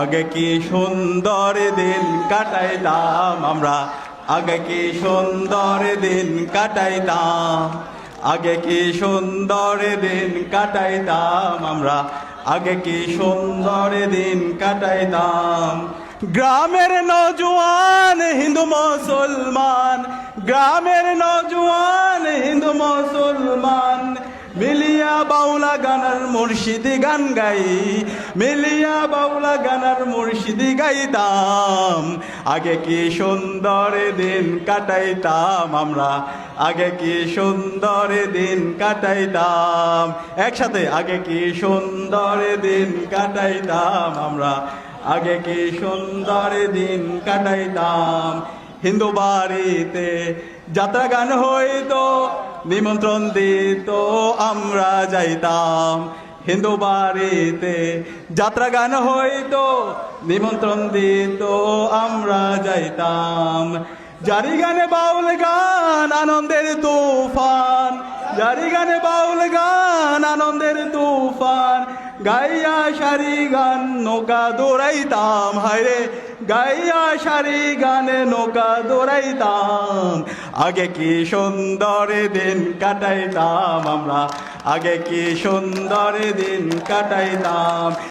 আগে কি সুন্দর দিন কাটাইতাম আমরা, আগে কি সুন্দর দিন কাটাইতাম, আগে কি সুন্দর দিন কাটাইতাম আমরা, আগে কি সুন্দর দিন কাটাইতাম। গ্রামের নওজোয়ান হিন্দু মুসলমান, গ্রামের নওজোয়ান হিন্দু মুসলমান, মিলিয়া বাউলা গানার মুর্শিদি গান গাই, মিলিয়া বাউলা গানার মুর্শিদি গাইতাম। আগে কি সুন্দর দিন কাটাইতাম আমরা, আগে কি সুন্দর দিন কাটাইতাম। একসাথে, আগে কি সুন্দর দিন কাটাইতাম আমরা, আগে কি সুন্দর দিন কাটাইতাম। হিন্দু বাড়িতে যাত্রা গান হইতো, নিমন্ত্রণ দিত আমরা যাইতাম। হিন্দু বাড়িতে যাত্রা গান হইতো, নিমন্ত্রণ দিত আমরা যাইতাম। জারি গানে বাউল গান আনন্দের তুফান, জারি গানে বাউল গান আনন্দের তুফান, গাইয়া সারি গান নৌকা দৌড়াইতাম। হায়রে গাইয়া সারি গানে নৌকা দৌড়াইতাম। আগে কি সুন্দর দিন কাটাইতাম আমরা, আগে কি সুন্দর দিন কাটাইতাম।